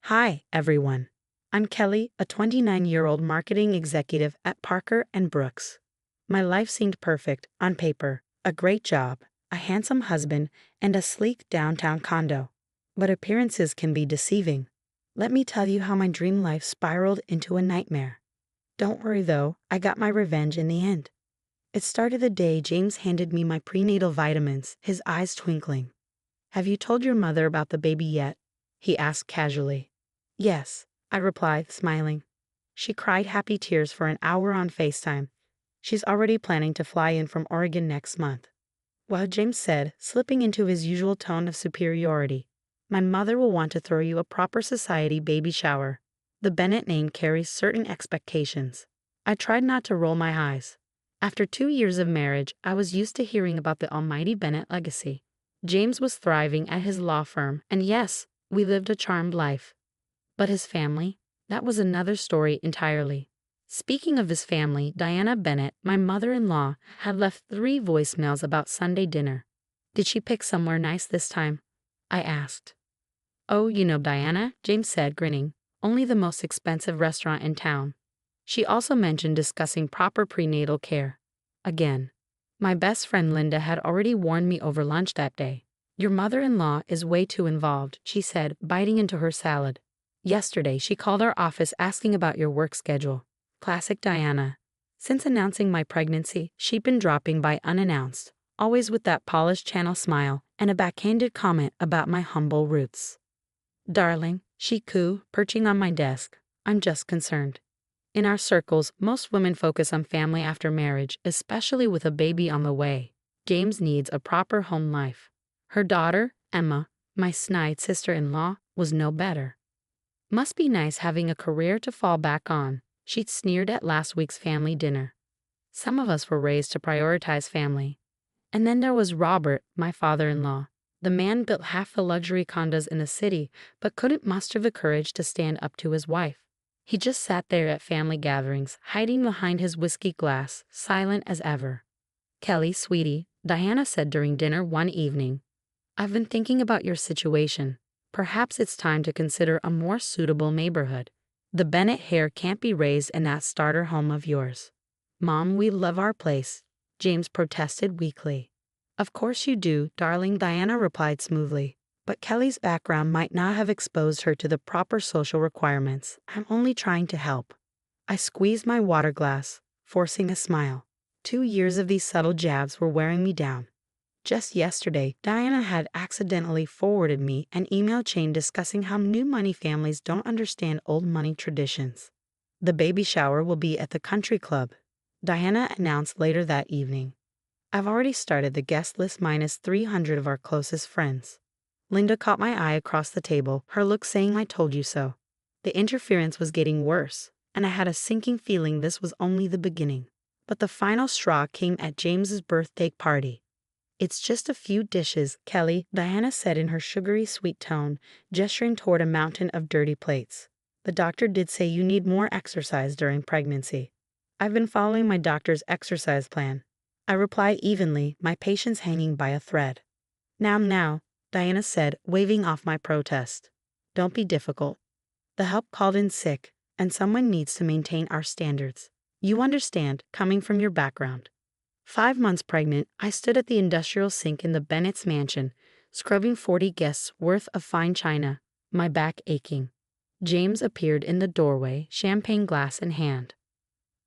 Hi, everyone. I'm Kelly, a 29-year-old marketing executive at Parker and Brooks. My life seemed perfect on paper, a great job, a handsome husband, and a sleek downtown condo. But appearances can be deceiving. Let me tell you how my dream life spiraled into a nightmare. Don't worry though, I got my revenge in the end. It started the day James handed me my prenatal vitamins, his eyes twinkling. "Have you told your mother about the baby yet?" he asked casually. "Yes," I replied, smiling. She cried happy tears for an hour on FaceTime. She's already planning to fly in from Oregon next month. Well, James said, slipping into his usual tone of superiority, "My mother will want to throw you a proper society baby shower. The Bennett name carries certain expectations." I tried not to roll my eyes. After 2 years of marriage, I was used to hearing about the almighty Bennett legacy. James was thriving at his law firm, and yes, we lived a charmed life. But his family? That was another story entirely. Speaking of his family, Diana Bennett, my mother-in-law, had left 3 voicemails about Sunday dinner. "Did she pick somewhere nice this time?" I asked. "Oh, you know Diana," James said, grinning. "Only the most expensive restaurant in town." She also mentioned discussing proper prenatal care. Again. My best friend Linda had already warned me over lunch that day. "Your mother-in-law is way too involved," she said, biting into her salad. "Yesterday, she called our office asking about your work schedule." Classic Diana. Since announcing my pregnancy, she'd been dropping by unannounced, always with that polished channel smile and a backhanded comment about my humble roots. "Darling," she cooed, perching on my desk, "I'm just concerned. In our circles, most women focus on family after marriage, especially with a baby on the way. James needs a proper home life." Her daughter, Emma, my snide sister-in-law, was no better. "Must be nice having a career to fall back on," she'd sneered at last week's family dinner. Some of us were raised to prioritize family. And then there was Robert, my father-in-law. The man built half the luxury condos in the city, but couldn't muster the courage to stand up to his wife. He just sat there at family gatherings, hiding behind his whiskey glass, silent as ever. "Kelly, sweetie," Diana said during dinner one evening, "I've been thinking about your situation. Perhaps it's time to consider a more suitable neighborhood. The Bennett hair can't be raised in that starter home of yours." "Mom, we love our place," James protested weakly. "Of course you do, darling," Diana replied smoothly. "But Kelly's background might not have exposed her to the proper social requirements. I'm only trying to help." I squeezed my water glass, forcing a smile. 2 years of these subtle jabs were wearing me down. Just yesterday, Diana had accidentally forwarded me an email chain discussing how new money families don't understand old money traditions. "The baby shower will be at the country club," Diana announced later that evening. "I've already started the guest list minus 300 of our closest friends." Linda caught my eye across the table, her look saying "I told you so." The interference was getting worse, and I had a sinking feeling this was only the beginning. But the final straw came at James's birthday party. "It's just a few dishes, Kelly," Diana said in her sugary sweet tone, gesturing toward a mountain of dirty plates. "The doctor did say you need more exercise during pregnancy." "I've been following my doctor's exercise plan," I replied evenly, my patience hanging by a thread. Now," Diana said, waving off my protest. "Don't be difficult. The help called in sick, and someone needs to maintain our standards. You understand, coming from your background." 5 months pregnant, I stood at the industrial sink in the Bennett's mansion, scrubbing 40 guests' worth of fine china, my back aching. James appeared in the doorway, champagne glass in hand.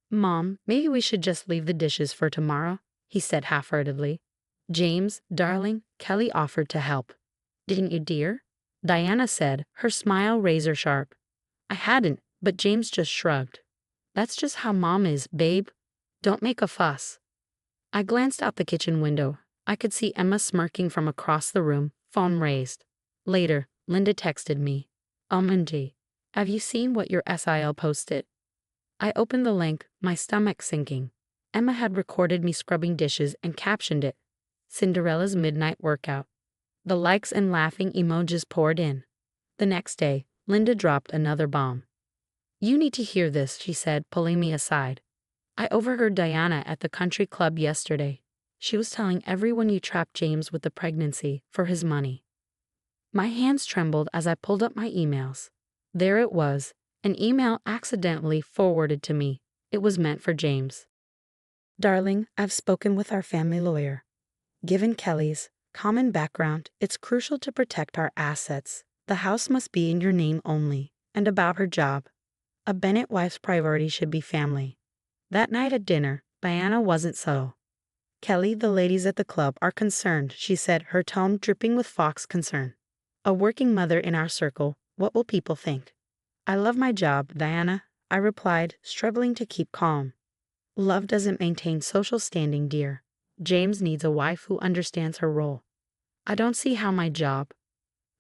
"Mom, maybe we should just leave the dishes for tomorrow," he said half-heartedly. "James, darling," Kelly offered to help. "Didn't you, dear?" Diana said, her smile razor-sharp. I hadn't, but James just shrugged. "That's just how Mom is, babe. Don't make a fuss." I glanced out the kitchen window. I could see Emma smirking from across the room, phone raised. Later, Linda texted me. "OMG, have you seen what your SIL posted?" I opened the link, my stomach sinking. Emma had recorded me scrubbing dishes and captioned it, "Cinderella's Midnight Workout." The likes and laughing emojis poured in. The next day, Linda dropped another bomb. "You need to hear this," she said, pulling me aside. "I overheard Diana at the country club yesterday. She was telling everyone you trapped James with the pregnancy for his money." My hands trembled as I pulled up my emails. There it was, an email accidentally forwarded to me. It was meant for James. Darling, I've spoken with our family lawyer. Given Kelly's common background, it's crucial to protect our assets. The house must be in your name only. And about her job. A Bennett wife's priority should be family. That night at dinner, Diana wasn't subtle. Kelly, the ladies at the club are concerned, she said, her tone dripping with Fox concern. A working mother in our circle, what will people think? I love my job, Diana, I replied, struggling to keep calm. Love doesn't maintain social standing, dear. James needs a wife who understands her role. I don't see how my job.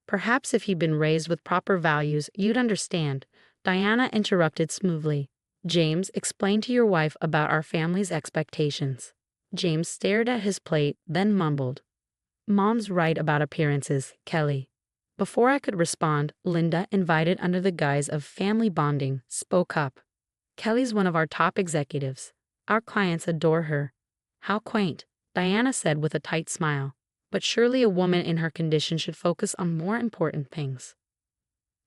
Perhaps if you'd been raised with proper values, you'd understand, Diana interrupted smoothly. James, explain to your wife about our family's expectations. James stared at his plate, then mumbled. Mom's right about appearances, Kelly. Before I could respond, Linda, invited under the guise of family bonding, spoke up. Kelly's one of our top executives. Our clients adore her. How quaint, Diana said with a tight smile. But surely a woman in her condition should focus on more important things.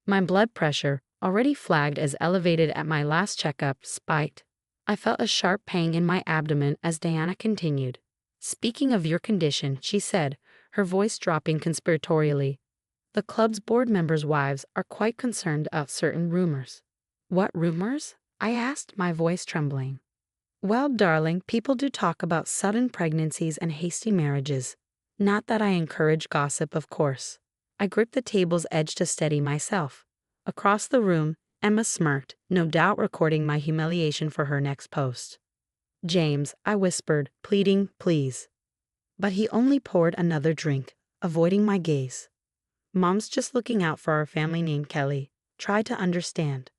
My blood pressure, already flagged as elevated at my last checkup, spiked. I felt a sharp pang in my abdomen as Diana continued. Speaking of your condition, she said, her voice dropping conspiratorially. The club's board members' wives are quite concerned about certain rumors. What rumors? I asked, my voice trembling. Well, darling, people do talk about sudden pregnancies and hasty marriages. Not that I encourage gossip, of course. I gripped the table's edge to steady myself. Across the room, Emma smirked, no doubt recording my humiliation for her next post. James, I whispered, pleading, please. But he only poured another drink, avoiding my gaze. Mom's just looking out for our family name, Kelly. Try to understand.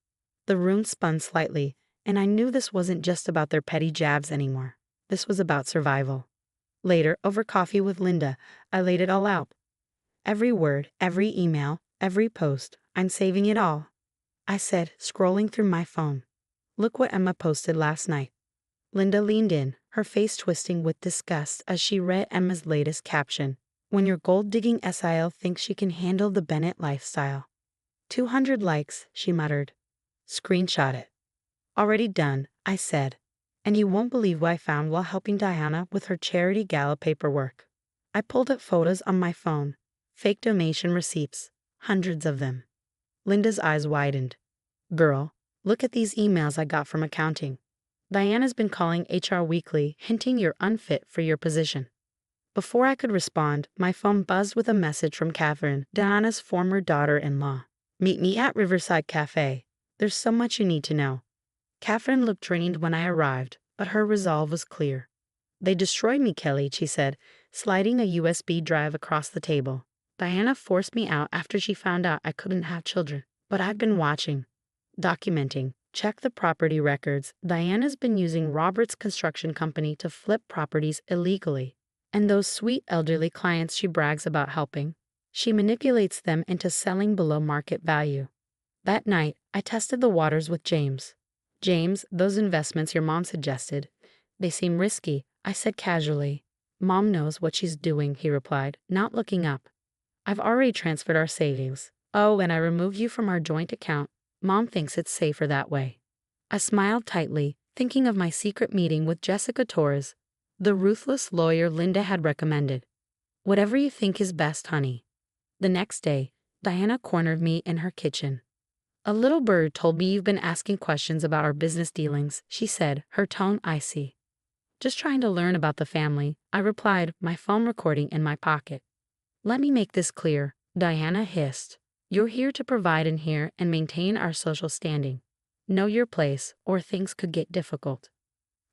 The room spun slightly, and I knew this wasn't just about their petty jabs anymore. This was about survival. Later, over coffee with Linda, I laid it all out. Every word, every email, every post, I'm saving it all. I said, scrolling through my phone. Look what Emma posted last night. Linda leaned in, her face twisting with disgust as she read Emma's latest caption. When your gold-digging SIL thinks she can handle the Bennett lifestyle. 200 likes, she muttered. Screenshot it. Already done, I said. And you won't believe what I found while helping Diana with her charity gala paperwork. I pulled up photos on my phone. Fake donation receipts. Hundreds of them. Linda's eyes widened. Girl, look at these emails I got from accounting. Diana's been calling HR Weekly, hinting you're unfit for your position. Before I could respond, my phone buzzed with a message from Catherine, Diana's former daughter-in-law. Meet me at Riverside Cafe. There's so much you need to know. Catherine looked drained when I arrived, but her resolve was clear. They destroyed me, Kelly, she said, sliding a USB drive across the table. Diana forced me out after she found out I couldn't have children. But I've been watching. Documenting. Check the property records. Diana's been using Robert's construction company to flip properties illegally. And those sweet elderly clients she brags about helping, she manipulates them into selling below market value. That night, I tested the waters with James. James, those investments your mom suggested, they seem risky, I said casually. Mom knows what she's doing, he replied, not looking up. I've already transferred our savings. Oh, and I removed you from our joint account. Mom thinks it's safer that way. I smiled tightly, thinking of my secret meeting with Jessica Torres, the ruthless lawyer Linda had recommended. Whatever you think is best, honey. The next day, Diana cornered me in her kitchen. A little bird told me you've been asking questions about our business dealings, she said, her tone icy. Just trying to learn about the family, I replied, my phone recording in my pocket. Let me make this clear, Diana hissed. You're here to provide in here and maintain our social standing. Know your place, or things could get difficult.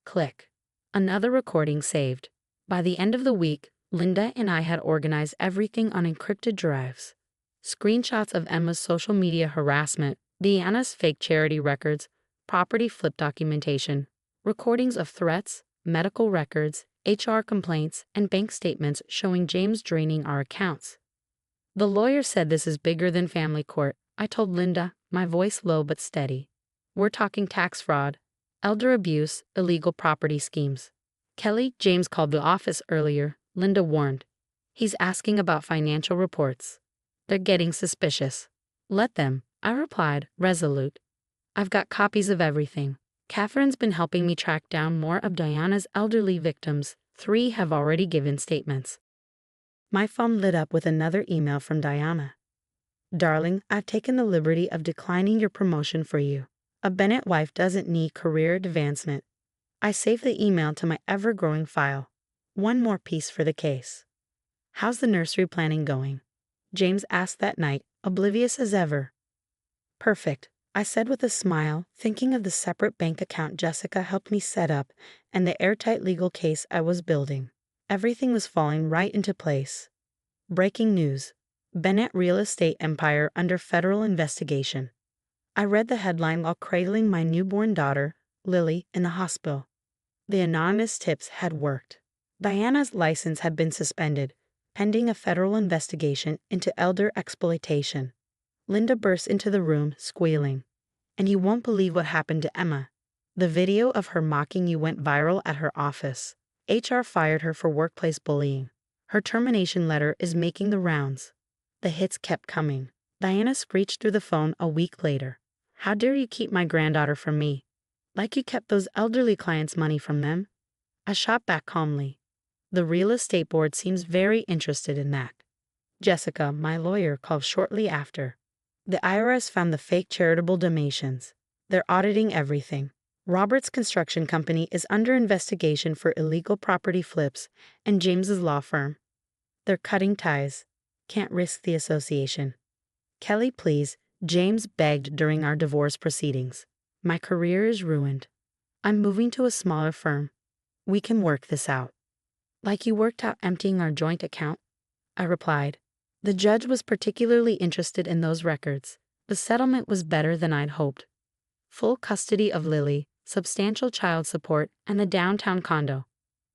Click. Another recording saved. By the end of the week, Linda and I had organized everything on encrypted drives. Screenshots of Emma's social media harassment, Diana's fake charity records, property flip documentation, recordings of threats, medical records, HR complaints, and bank statements showing James draining our accounts. The lawyer said this is bigger than family court, I told Linda, my voice low but steady. We're talking tax fraud, elder abuse, illegal property schemes. Kelly, James called the office earlier, Linda warned. He's asking about financial reports. They're getting suspicious. Let them, I replied, resolute. I've got copies of everything. Catherine's been helping me track down more of Diana's elderly victims. 3 have already given statements. My phone lit up with another email from Diana. Darling, I've taken the liberty of declining your promotion for you. A Bennett wife doesn't need career advancement. I saved the email to my ever-growing file. One more piece for the case. How's the nursery planning going? James asked that night, oblivious as ever. Perfect, I said with a smile, thinking of the separate bank account Jessica helped me set up and the airtight legal case I was building. Everything was falling right into place. Breaking news. Bennett real estate empire under federal investigation. I read the headline while cradling my newborn daughter, Lily, in the hospital. The anonymous tips had worked. Diana's license had been suspended, pending a federal investigation into elder exploitation. Linda burst into the room, squealing. And you won't believe what happened to Emma. The video of her mocking you went viral at her office. HR fired her for workplace bullying. Her termination letter is making the rounds. The hits kept coming. Diana screeched through the phone a week later. How dare you keep my granddaughter from me? Like you kept those elderly clients' money from them? I shot back calmly. The real estate board seems very interested in that. Jessica, my lawyer, called shortly after. The IRS found the fake charitable donations. They're auditing everything. Robert's construction company is under investigation for illegal property flips, and James's law firm. They're cutting ties. Can't risk the association. Kelly, please, James begged during our divorce proceedings. My career is ruined. I'm moving to a smaller firm. We can work this out. Like you worked out emptying our joint account? I replied. The judge was particularly interested in those records. The settlement was better than I'd hoped. Full custody of Lily, substantial child support, and the downtown condo.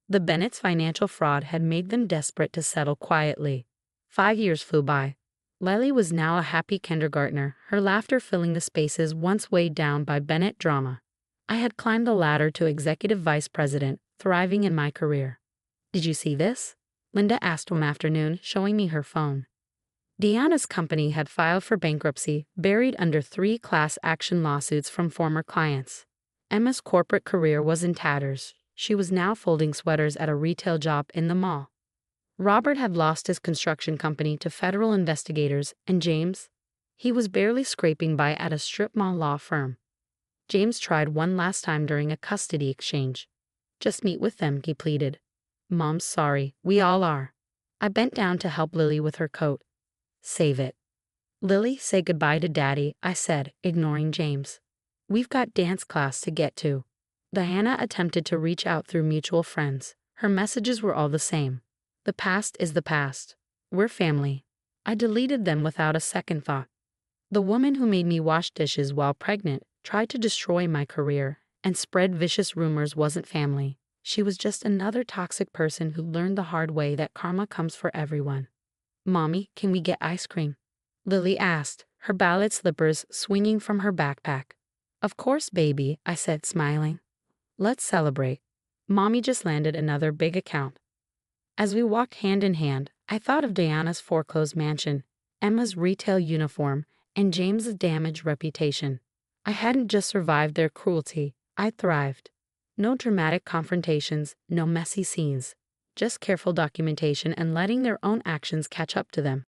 The Bennett's financial fraud had made them desperate to settle quietly. 5 years flew by. Lily was now a happy kindergartner, her laughter filling the spaces once weighed down by Bennett drama. I had climbed the ladder to executive vice president, thriving in my career. Did you see this? Linda asked one afternoon, showing me her phone. Diana's company had filed for bankruptcy, buried under 3 class action lawsuits from former clients. Emma's corporate career was in tatters. She was now folding sweaters at a retail job in the mall. Robert had lost his construction company to federal investigators, and James? He was barely scraping by at a strip mall law firm. James tried one last time during a custody exchange. Just meet with them, he pleaded. Mom's sorry, we all are. I bent down to help Lily with her coat. Save it. Lily, say goodbye to Daddy, I said, ignoring James. We've got dance class to get to. Diana attempted to reach out through mutual friends. Her messages were all the same. The past is the past. We're family. I deleted them without a second thought. The woman who made me wash dishes while pregnant tried to destroy my career and spread vicious rumors wasn't family. She was just another toxic person who learned the hard way that karma comes for everyone. Mommy, can we get ice cream? Lily asked, her ballet slippers swinging from her backpack. Of course, baby, I said, smiling. Let's celebrate. Mommy just landed another big account. As we walked hand in hand, I thought of Diana's foreclosed mansion, Emma's retail uniform, and James's damaged reputation. I hadn't just survived their cruelty, I'd thrived. No dramatic confrontations, no messy scenes. Just careful documentation and letting their own actions catch up to them.